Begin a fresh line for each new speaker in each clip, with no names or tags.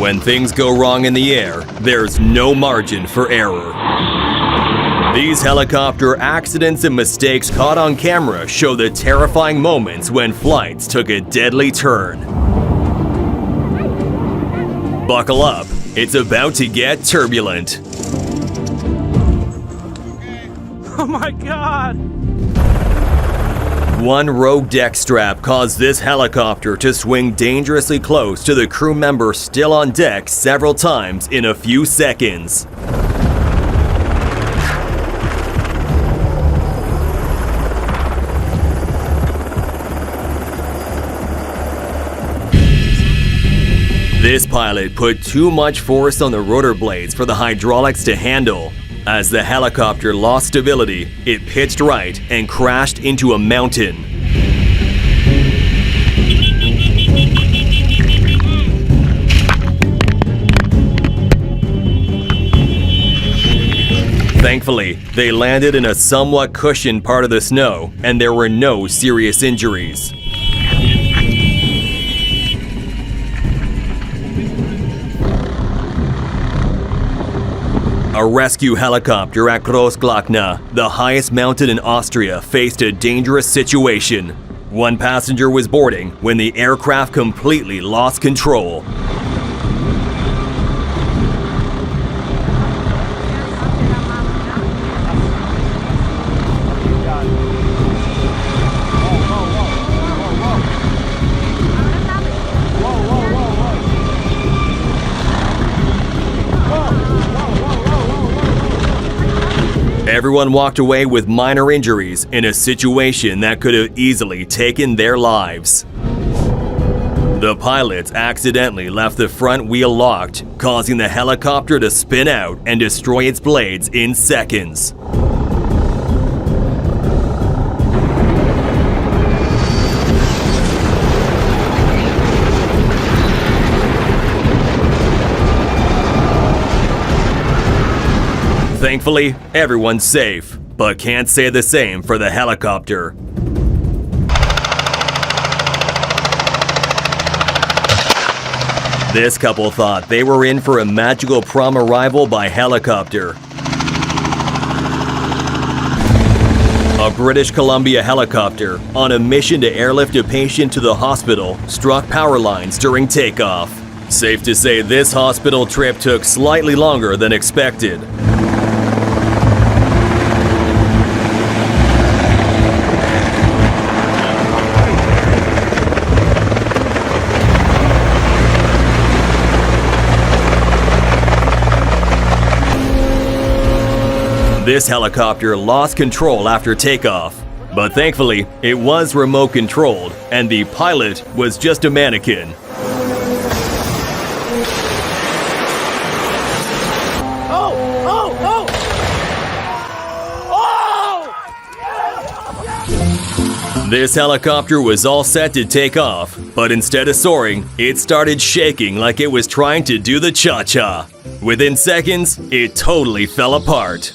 When things go wrong in the air, there's no margin for error. These helicopter accidents and mistakes caught on camera show the terrifying moments when flights took a deadly turn. Buckle up, it's about to get turbulent.
Oh my God!
One rogue deck strap caused this helicopter to swing dangerously close to the crew member still on deck several times in a few seconds. This pilot put too much force on the rotor blades for the hydraulics to handle. As the helicopter lost stability, it pitched right and crashed into a mountain. Thankfully, they landed in a somewhat cushioned part of the snow, and there were no serious injuries. A rescue helicopter at Großglockner, the highest mountain in Austria, faced a dangerous situation. One passenger was boarding when the aircraft completely lost control. Everyone walked away with minor injuries in a situation that could have easily taken their lives. The pilots accidentally left the front wheel locked, causing the helicopter to spin out and destroy its blades in seconds. Thankfully, everyone's safe, but can't say the same for the helicopter. This couple thought they were in for a magical prom arrival by helicopter. A British Columbia helicopter, on a mission to airlift a patient to the hospital, struck power lines during takeoff. Safe to say this hospital trip took slightly longer than expected. This helicopter lost control after takeoff, but thankfully, it was remote controlled, and the pilot was just a mannequin. This helicopter was all set to take off, but instead of soaring, it started shaking like it was trying to do the cha-cha. Within seconds, it totally fell apart.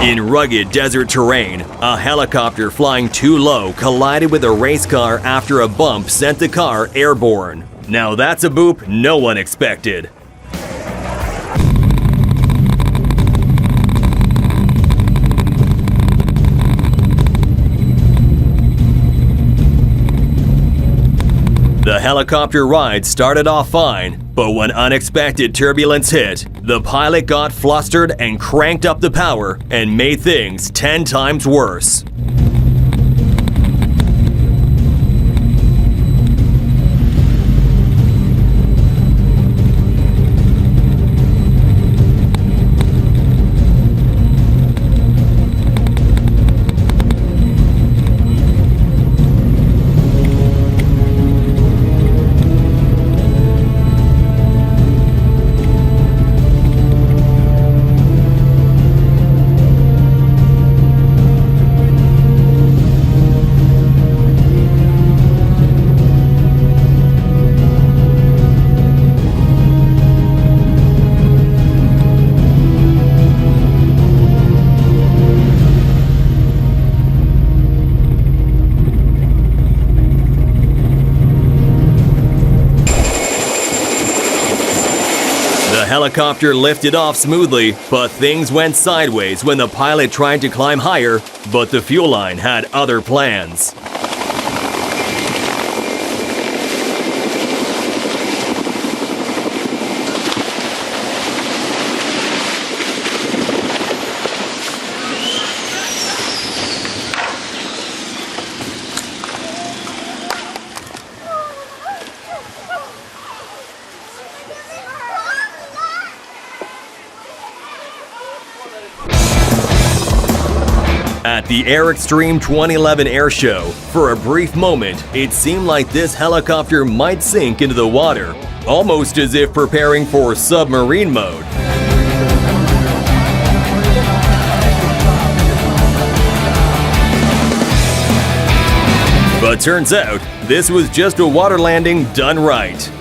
In rugged desert terrain, a helicopter flying too low collided with a race car after a bump sent the car airborne. Now that's a boop no one expected. The helicopter ride started off fine, but when unexpected turbulence hit, the pilot got flustered and cranked up the power and made things 10 times worse. helicopter lifted off smoothly, but things went sideways when the pilot tried to climb higher, but the fuel line had other plans. At the Airextreme 2011 air show, for a brief moment, it seemed like this helicopter might sink into the water, almost as if preparing for submarine mode. But turns out, this was just a water landing done right.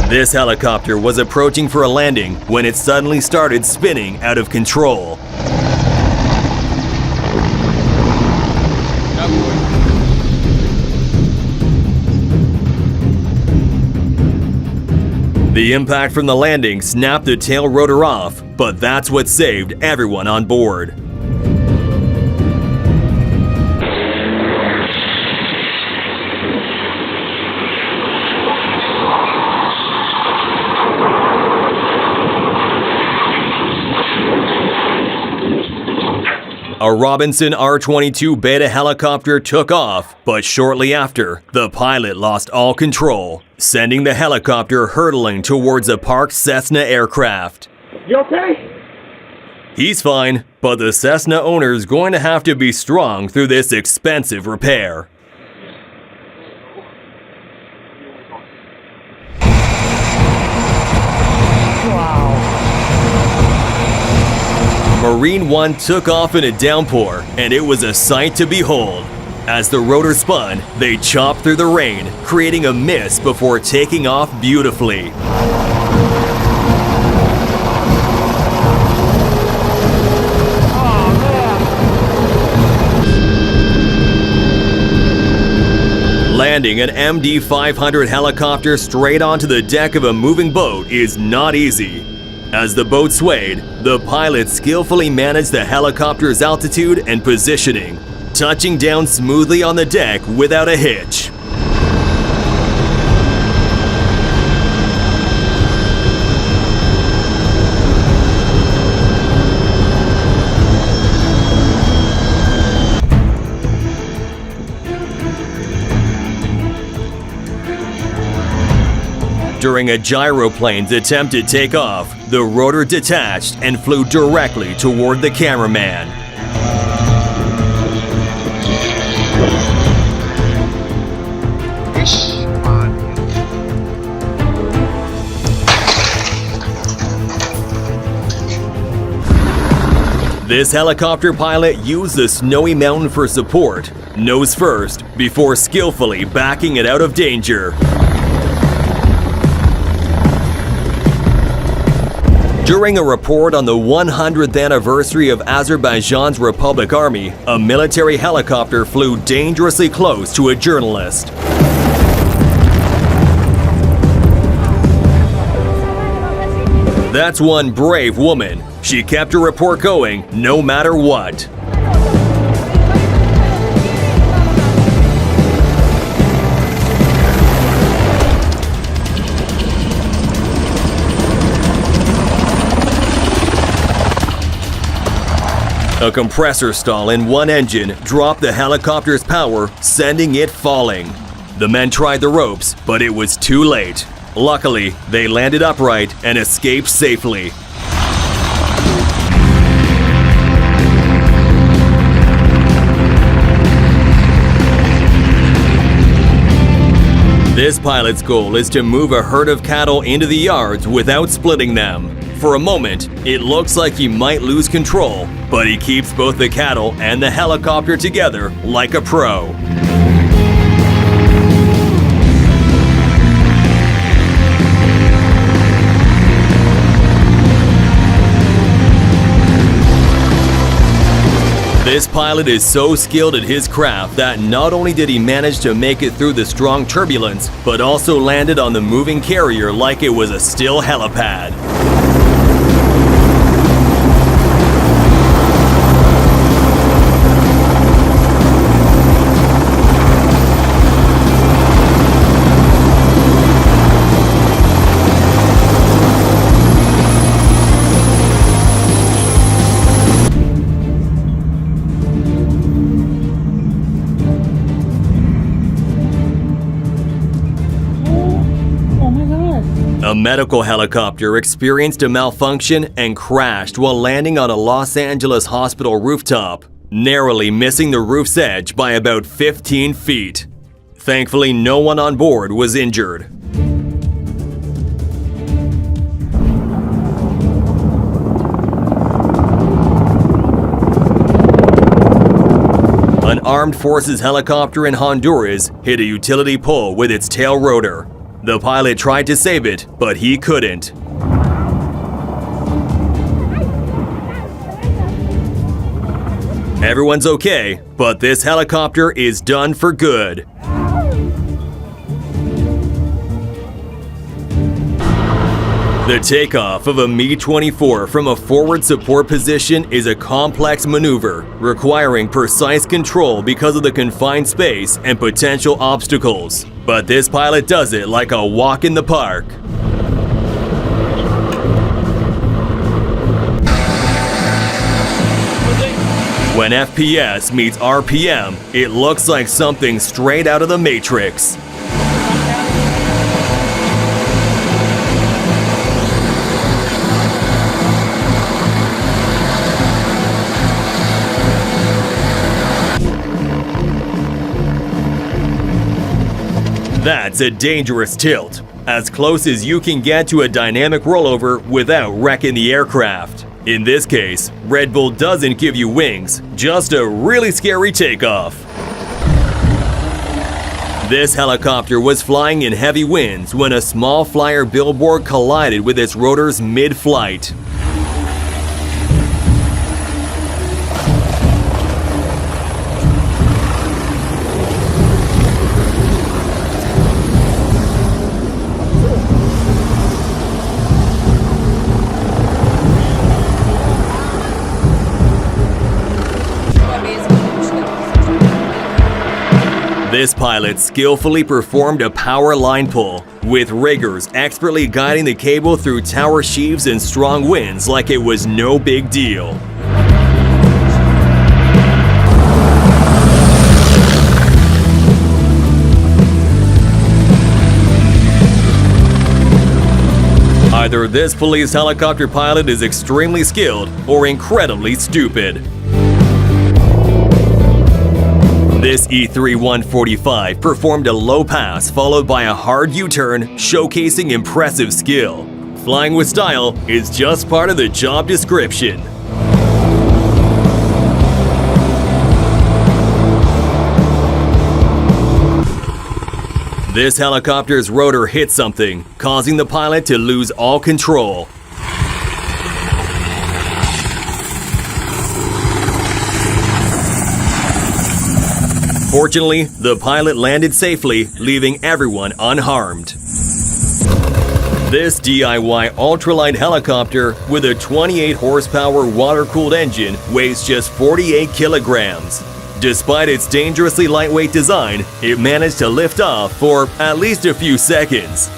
This helicopter was approaching for a landing when it suddenly started spinning out of control. The impact from the landing snapped the tail rotor off, but that's what saved everyone on board. A Robinson R-22 Beta helicopter took off, but shortly after, the pilot lost all control, sending the helicopter hurtling towards a parked Cessna aircraft.
You okay?
He's fine, but the Cessna owner's going to have to be strong through this expensive repair. Marine One took off in a downpour, and it was a sight to behold. As the rotor spun, they chopped through the rain, creating a mist before taking off beautifully. Landing an MD-500 helicopter straight onto the deck of a moving boat is not easy. As the boat swayed, the pilot skillfully managed the helicopter's altitude and positioning, touching down smoothly on the deck without a hitch. During a gyroplane's attempted takeoff, the rotor detached and flew directly toward the cameraman. This helicopter pilot used the snowy mountain for support, nose first, before skillfully backing it out of danger. During a report on the 100th anniversary of Azerbaijan's Republic Army, a military helicopter flew dangerously close to a journalist. That's one brave woman. She kept her report going no matter what. A compressor stall in one engine dropped the helicopter's power, sending it falling. The men tried the ropes, but it was too late. Luckily, they landed upright and escaped safely. This pilot's goal is to move a herd of cattle into the yards without splitting them. For a moment, it looks like he might lose control, but he keeps both the cattle and the helicopter together like a pro. This This pilot is so skilled at his craft that not only did he manage to make it through the strong turbulence, but also landed on the moving carrier like it was a still helipad. A medical helicopter experienced a malfunction and crashed while landing on a Los Angeles hospital rooftop, narrowly missing the roof's edge by about 15 feet. Thankfully, no one on board was injured. An armed forces helicopter in Honduras hit a utility pole with its tail rotor. The pilot tried to save it, but he couldn't. Everyone's okay, but this helicopter is done for good. The takeoff of a Mi-24 from a forward support position is a complex maneuver, requiring precise control because of the confined space and potential obstacles. But this pilot does it like a walk in the park. When FPS meets RPM, it looks like something straight out of the Matrix. That's a dangerous tilt, as close as you can get to a dynamic rollover without wrecking the aircraft. In this case, Red Bull doesn't give you wings, just a really scary takeoff. This helicopter was flying in heavy winds when a small flyer billboard collided with its rotors mid-flight. This pilot skillfully performed a power line pull, with riggers expertly guiding the cable through tower sheaves and strong winds like it was no big deal. Either this police helicopter pilot is extremely skilled or incredibly stupid. This E3-145 performed a low pass followed by a hard U-turn, showcasing impressive skill. Flying with style is just part of the job description. This helicopter's rotor hit something, causing the pilot to lose all control. Fortunately, the pilot landed safely, leaving everyone unharmed. This DIY ultralight helicopter with a 28 horsepower water-cooled engine weighs just 48 kilograms. Despite its dangerously lightweight design, it managed to lift off for at least a few seconds.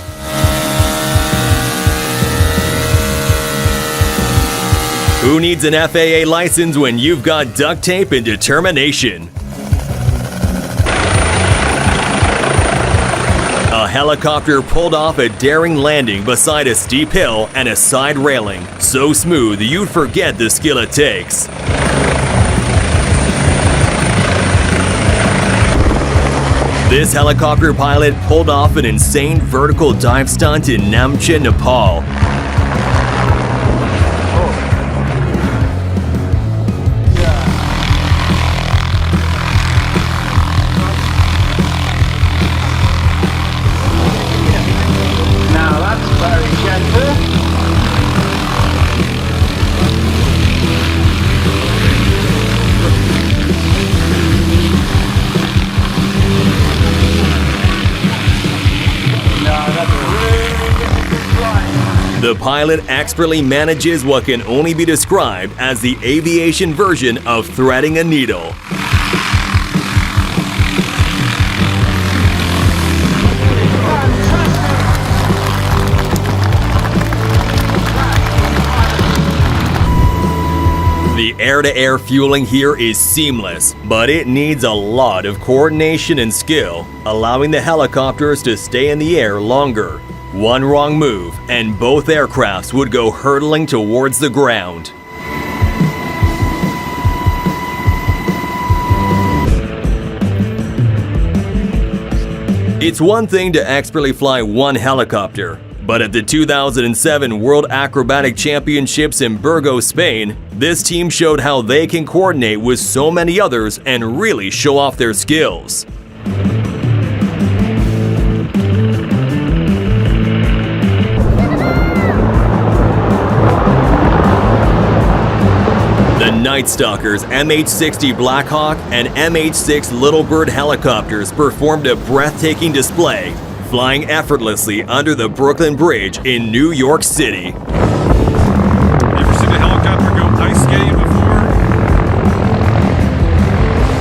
Who needs an FAA license when you've got duct tape and determination? A helicopter pulled off a daring landing beside a steep hill and a side railing, so smooth you'd forget the skill it takes. This helicopter pilot pulled off an insane vertical dive stunt in Namche, Nepal. The pilot expertly manages what can only be described as the aviation version of threading a needle. The air-to-air fueling here is seamless, but it needs a lot of coordination and skill, allowing the helicopters to stay in the air longer. One wrong move, and both aircrafts would go hurtling towards the ground. It's one thing to expertly fly one helicopter, but at the 2007 World Acrobatic Championships in Burgos, Spain, this team showed how they can coordinate with so many others and really show off their skills. The Night Stalker's MH-60 Blackhawk and MH-6 Little Bird helicopters performed a breathtaking display, flying effortlessly under the Brooklyn Bridge in New York City.
Ever seen a helicopter go ice skating before?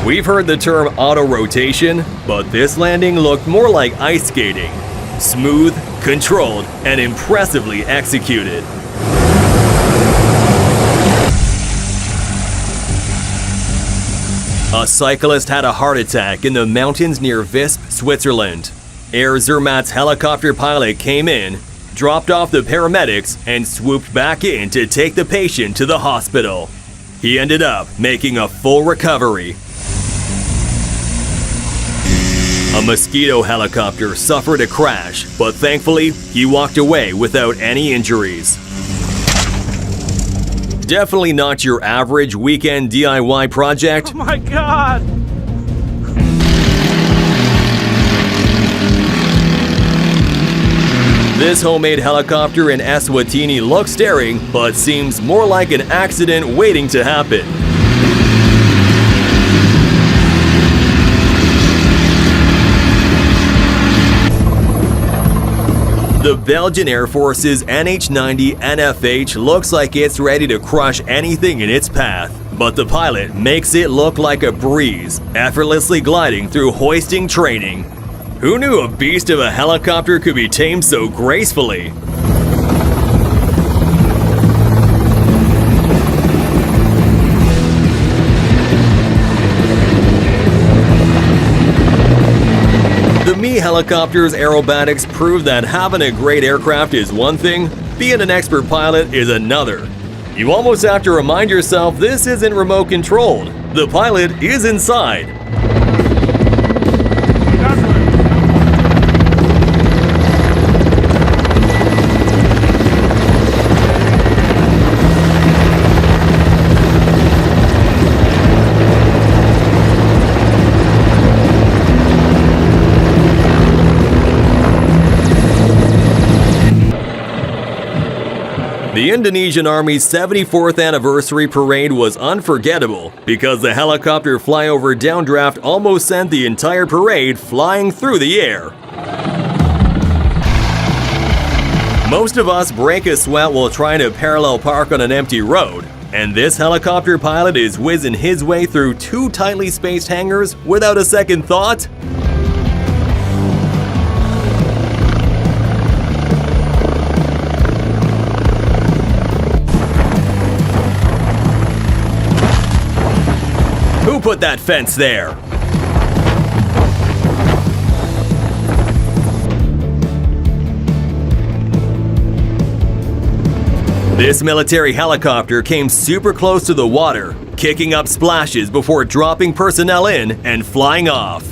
We've heard the term auto-rotation, but this landing looked more like ice skating. Smooth, controlled, and impressively executed. A cyclist had a heart attack in the mountains near Visp, Switzerland. Air Zermatt's helicopter pilot came in, dropped off the paramedics, and swooped back in to take the patient to the hospital. He ended up making a full recovery. A Mosquito helicopter suffered a crash, but thankfully, he walked away without any injuries. Definitely not your average weekend DIY project.
Oh my God!
This homemade helicopter in Eswatini looks daring, but seems more like an accident waiting to happen. The Belgian Air Force's NH-90 NFH looks like it's ready to crush anything in its path, but the pilot makes it look like a breeze, effortlessly gliding through hoisting training. Who knew a beast of a helicopter could be tamed so gracefully? The Mi helicopter's aerobatics prove that having a great aircraft is one thing, being an expert pilot is another. You almost have to remind yourself this isn't remote controlled. The pilot is inside. The Indonesian Army's 74th anniversary parade was unforgettable because the helicopter flyover downdraft almost sent the entire parade flying through the air. Most of us break a sweat while trying to parallel park on an empty road, and this helicopter pilot is whizzing his way through two tightly spaced hangars without a second thought. Who put that fence there? This military helicopter came super close to the water, kicking up splashes before dropping personnel in and flying off.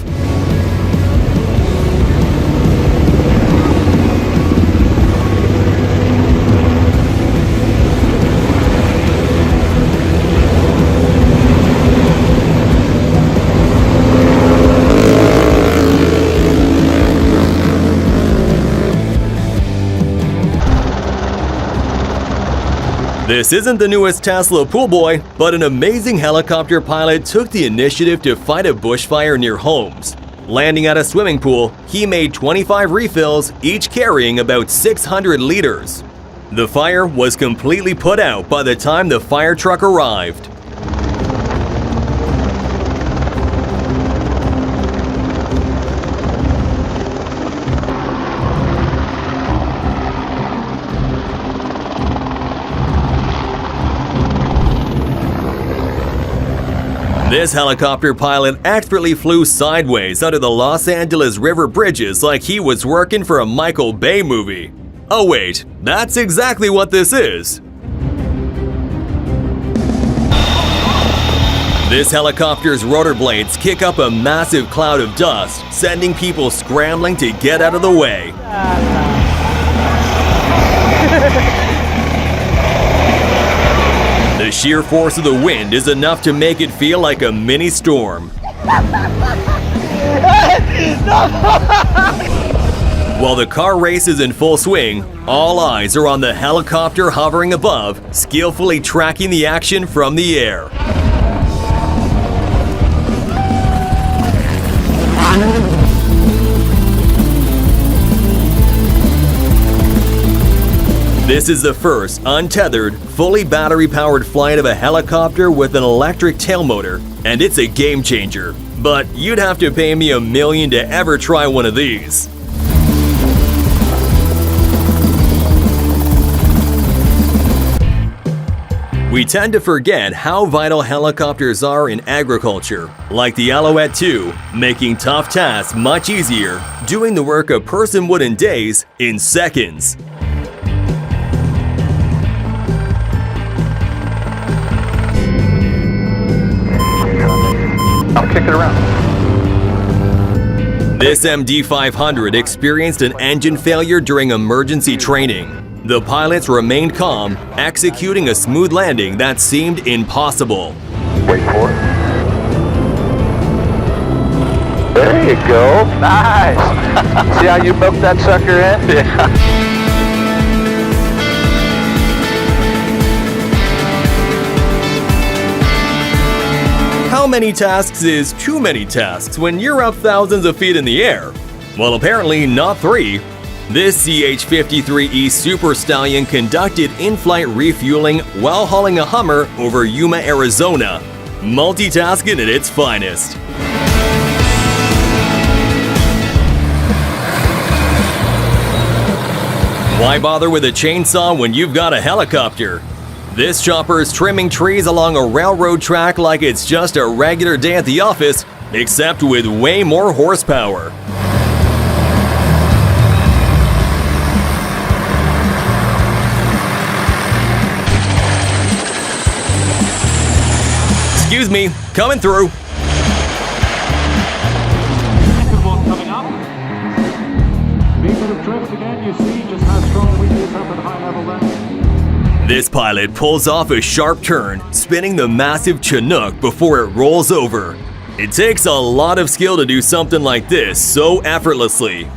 This isn't the newest Tesla pool boy, but an amazing helicopter pilot took the initiative to fight a bushfire near Homs. Landing at a swimming pool, he made 25 refills, each carrying about 600 liters. The fire was completely put out by the time the fire truck arrived. This helicopter pilot expertly flew sideways under the Los Angeles River bridges like he was working for a Michael Bay movie. Oh wait, that's exactly what this is. This helicopter's rotor blades kick up a massive cloud of dust, sending people scrambling to get out of the way. The sheer force of the wind is enough to make it feel like a mini storm. While the car race is in full swing, all eyes are on the helicopter hovering above, skillfully tracking the action from the air. This is the first untethered, fully battery-powered flight of a helicopter with an electric tailmotor, and it's a game changer. But you'd have to pay me $1 million to ever try one of these. We tend to forget how vital helicopters are in agriculture, like the Alouette 2, making tough tasks much easier, doing the work a person would in days in seconds.
I'll kick it around.
This MD-500 experienced an engine failure during emergency training. The pilots remained calm, executing a smooth landing that seemed impossible.
Wait for it. There you go. Nice. See how you milked that sucker in? Yeah.
How many tasks is too many tasks when you're up thousands of feet in the air? Well, apparently not 3. This CH-53E Super Stallion conducted in-flight refueling while hauling a Hummer over Yuma, Arizona. Multitasking at its finest. Why bother with a chainsaw when you've got a helicopter? This chopper is trimming trees along a railroad track like it's just a regular day at the office, except with way more horsepower. Excuse me, coming through.
Second one coming up. Being sort of drift again, you see just how strong the wind is up at high level there.
This pilot pulls off a sharp turn, spinning the massive Chinook before it rolls over. It takes a lot of skill to do something like this so effortlessly.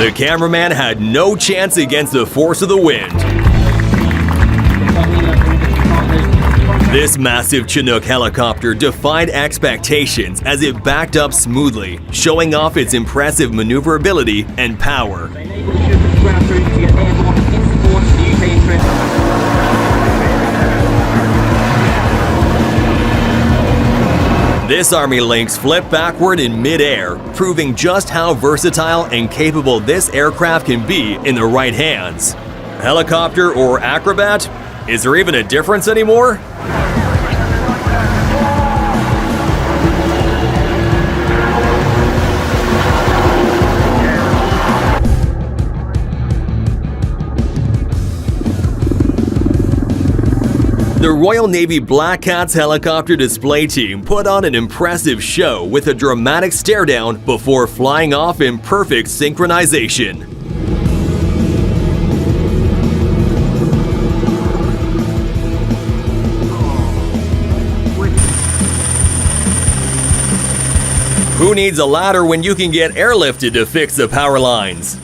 The cameraman had no chance against the force of the wind. This massive Chinook helicopter defied expectations as it backed up smoothly, showing off its impressive maneuverability and power. This Army Lynx flipped backward in mid-air, proving just how versatile and capable this aircraft can be in the right hands. Helicopter or acrobat? Is there even a difference anymore? The Royal Navy Black Cats helicopter display team put on an impressive show with a dramatic stare-down before flying off in perfect synchronization. Who needs a ladder when you can get airlifted to fix the power lines?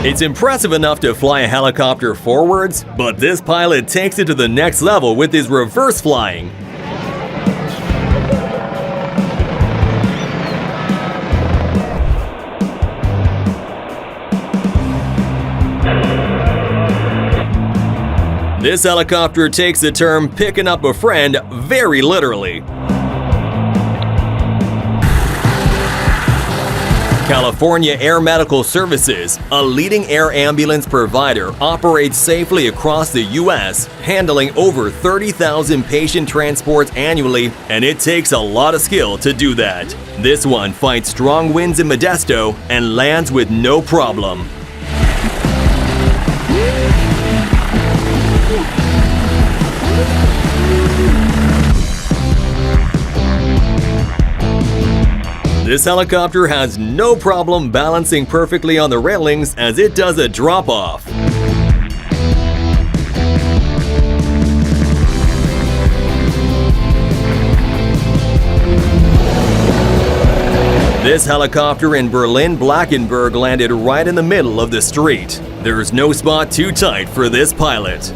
It's impressive enough to fly a helicopter forwards, but this pilot takes it to the next level with his reverse flying. This helicopter takes the term picking up a friend very literally. California Air Medical Services, a leading air ambulance provider, operates safely across the U.S., handling over 30,000 patient transports annually, and it takes a lot of skill to do that. This one fights strong winds in Modesto and lands with no problem. This helicopter has no problem balancing perfectly on the railings as it does a drop-off. This helicopter in Berlin-Blankenburg landed right in the middle of the street. There's no spot too tight for this pilot.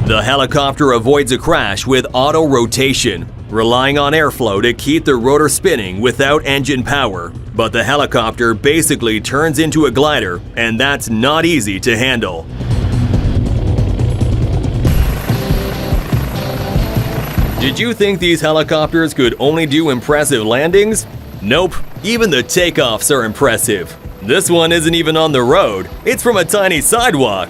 The helicopter avoids a crash with auto rotation, relying on airflow to keep the rotor spinning without engine power. But the helicopter basically turns into a glider, and that's not easy to handle. Did you think these helicopters could only do impressive landings? Nope, even the takeoffs are impressive. This one isn't even on the road, it's from a tiny sidewalk.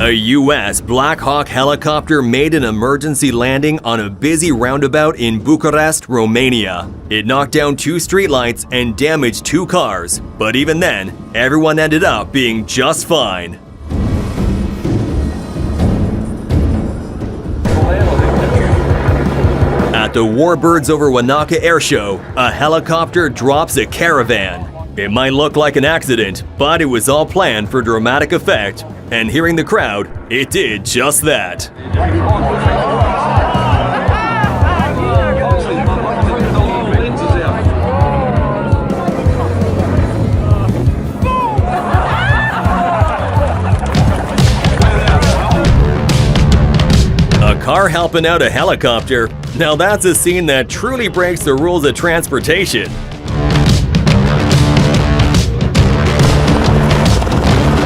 A U.S. Black Hawk helicopter made an emergency landing on a busy roundabout in Bucharest, Romania. It knocked down 2 streetlights and damaged 2 cars, but even then, everyone ended up being just fine. At the Warbirds over Wanaka Air Show, a helicopter drops a caravan. It might look like an accident, but it was all planned for dramatic effect, and hearing the crowd, it did just that. A car helping out a helicopter? Now that's a scene that truly breaks the rules of transportation.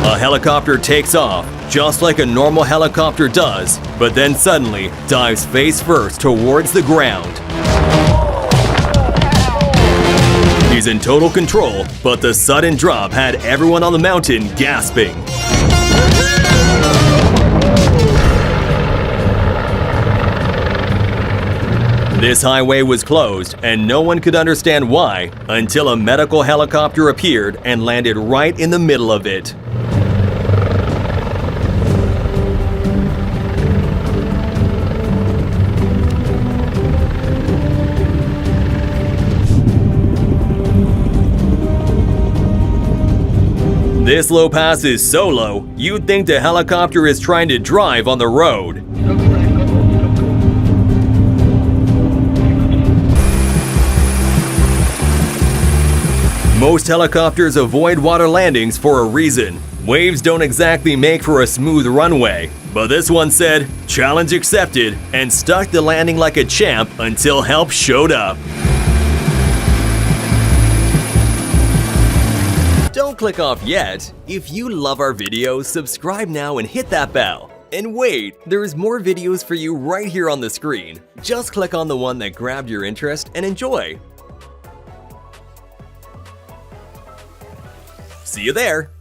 A helicopter takes off, just like a normal helicopter does, but then suddenly dives face first towards the ground. He's in total control, but the sudden drop had everyone on the mountain gasping. This highway was closed, and no one could understand why until a medical helicopter appeared and landed right in the middle of it. This low pass is so low, you'd think the helicopter is trying to drive on the road. Most helicopters avoid water landings for a reason. Waves don't exactly make for a smooth runway, but this one said, "Challenge accepted," and stuck the landing like a champ until help showed up. Don't click off yet. If you love our videos, subscribe now and hit that bell. And wait, there is more videos for you right here on the screen. Just click on the one that grabbed your interest and enjoy. See you there!